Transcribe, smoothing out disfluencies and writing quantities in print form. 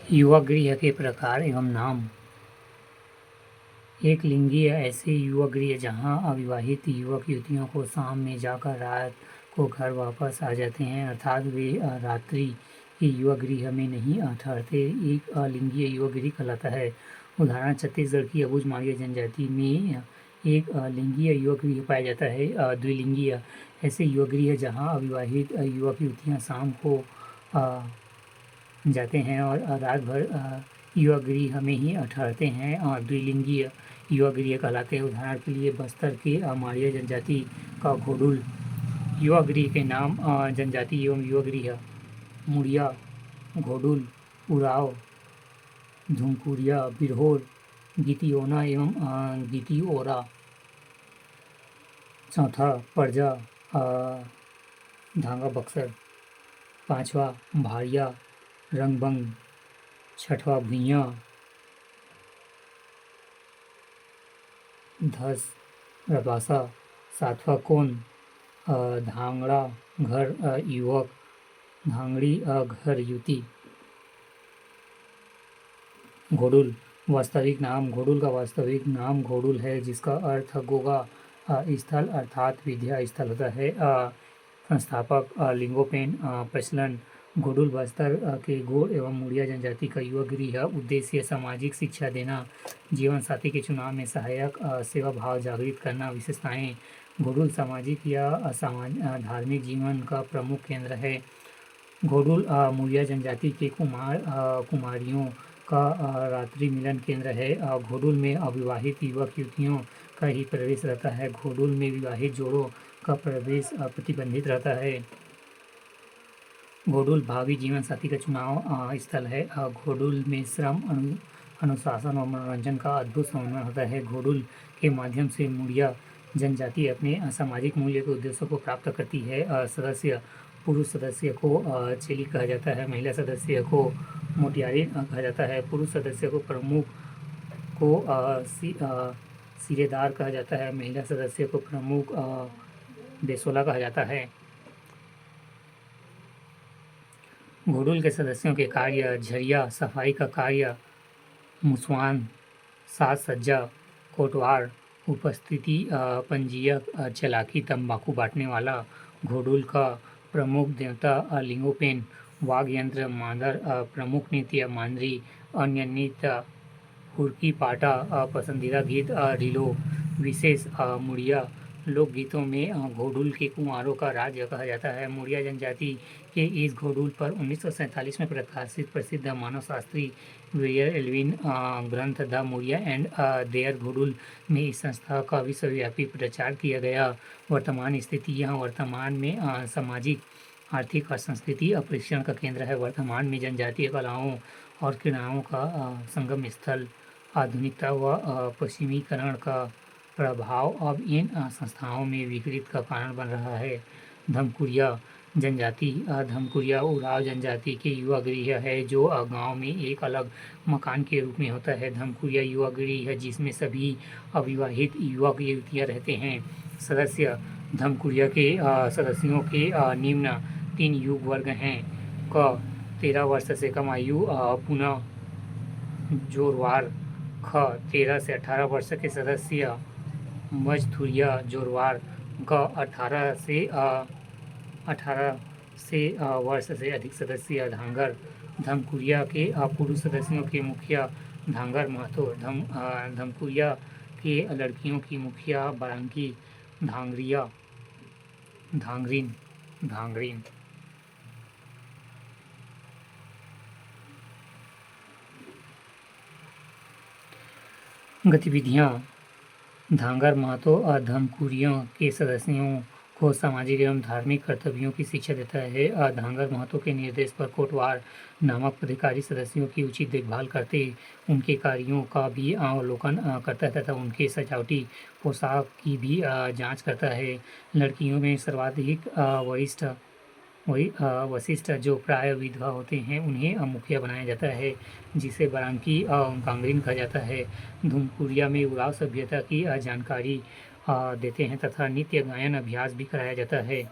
युवा गृह के प्रकार एवं नाम। एक लिंगीय ऐसे युवा गृह जहाँ अविवाहित युवक युवतियों को शाम में जाकर रात को घर वापस आ जाते हैं, अर्थात वे रात्रि के युवा गृह में नहीं ठहरते, एक अलिंगीय युवा गृह कहलाता है। उदाहरण छत्तीसगढ़ की अबुझ माड़िया जनजाति में एक लिंगीय युवा गृह पाया जाता है। द्विलिंगीय ऐसे युवा गृह जहाँ अविवाहित युवक युवतियाँ शाम को जाते हैं और रात भर युवा गृह में ही ठहरते हैं और द्विलिंगीय युवा गृह कहलाते हैं। उदाहरण के लिए बस्तर के माड़िया जनजाति का घोडुल युवा गृह के नाम जनजाति एवं युवा गृह मुड़िया, घोडुल, उराव, धुमकुरिया, बिरहोर, गितियोना एवं गितिओरा। चौथा परजा, धांगा बक्सर। पाँचवा भाड़िया, रंगबंग। छठवा भुइयाँ, धस, रबासा। सातवां कोन, धांगड़ा घर युवक, धांगड़ी घर युवती। घोडुल वास्तविक नाम। घोडुल का वास्तविक नाम घोडुल है, जिसका अर्थ गोगा स्थल अर्थात विद्या स्थल होता है। संस्थापक लिंगोपेन प्रचलन। घोडुल बस्तर के गो एवं मुड़िया जनजाति का युवा गृह। उद्देश्य सामाजिक शिक्षा देना, जीवन साथी के चुनाव में सहायक, सेवा भाव जागृत करना। विशेषताएं। घोडुल सामाजिक या धार्मिक जीवन का प्रमुख केंद्र है। घोडुल मुड़िया जनजाति के कुमारियों का रात्रि मिलन केंद्र है। घोडुल में अविवाहित युवक युवतियों का ही प्रवेश रहता है। घोडुल में विवाहित जोड़ों का प्रवेश प्रतिबंधित रहता है। घोडुल भावी जीवन साथी का चुनाव स्थल है। घोडुल में श्रम, अनुशासन और मनोरंजन का अद्भुत समन्वय होता है। घोडुल के माध्यम से मुड़िया जनजाति अपने सामाजिक मूल्य के उद्देश्यों को प्राप्त करती है। सदस्य। पुरुष सदस्य को चेली कहा जाता है, महिला सदस्य को मोटियारी कहा जाता है। पुरुष सदस्य को प्रमुख को सिरेदार कहा जाता है, महिला सदस्य को प्रमुख बेसोला कहा जाता है। घोडुल के सदस्यों के कार्य: झरिया, सफाई का कार्य, मुसवान, साज सज्जा, कोटवार, उपस्थिति, पंजीयक, चलाकी, तंबाकू बांटने वाला। घोडुल का प्रमुख देवता लिंगोपेन, वाद्य यंत्र मांदर, प्रमुख नृत्य मांदरी, अन्य नृत्य हुरकी पाटा, पसंदीदा गीत रीलो। विशेष मुड़िया लोकगीतों में घोडुल के कुंवारों का राज्य कहा जाता है। मुड़िया जनजाति के इस घोडुल पर 1947 में प्रकाशित प्रसिद्ध मानवशास्त्री वेयर एल्विन ग्रंथ द मुड़िया एंड देयर घोडुल में इस संस्था का विश्वव्यापी प्रचार किया गया। वर्तमान स्थिति: यह वर्तमान में सामाजिक, आर्थिक और सांस्कृतिक परीक्षण का केंद्र है। वर्तमान में जनजातीय कलाओं और क्रीड़ाओं का संगम स्थल। आधुनिकता व पश्चिमीकरण का प्रभाव अब इन संस्थाओं में विकृत का कारण बन रहा है। धमकुरिया जनजाति। धमकुरिया उराव जनजाति के युवा गृह है, जो गांव में एक अलग मकान के रूप में होता है। धमकुरिया युवा गृह है जिसमें सभी अविवाहित युवक युवतियाँ रहते हैं। सदस्य। धमकुरिया के सदस्यों के निम्न 3 युग वर्ग हैं। क 13 वर्ष से कम आयु पुनः जोरवार। ख 13 से 18 वर्ष के सदस्य मजथुरिया जोरवार। ग 18 वर्ष से अधिक सदस्य धांगर। धमकुरिया के पुरुष सदस्यों के मुखिया धांगर महतो। धमकुरिया के लड़कियों की मुखिया बारांकी, धांगरिया, धांगरीन, धांगरीन। गतिविधियाँ। धांगर महतो धमकुरियों के सदस्यों को सामाजिक एवं धार्मिक कर्तव्यों की शिक्षा देता है। धांगर महतो के निर्देश पर कोटवार नामक अधिकारी सदस्यों की उचित देखभाल करते, उनके कार्यों का भी अवलोकन करता है तथा उनके सजावटी पोशाक की भी जांच करता है। लड़कियों में सर्वाधिक वशिष्ठ जो प्राय विधवा होते हैं, उन्हें मुखिया बनाया जाता है, जिसे बारांकी गांगरीन कहा जाता है। धुमकुरिया में उराव सभ्यता की जानकारी देते हैं तथा नित्य गायन अभ्यास भी कराया जाता है।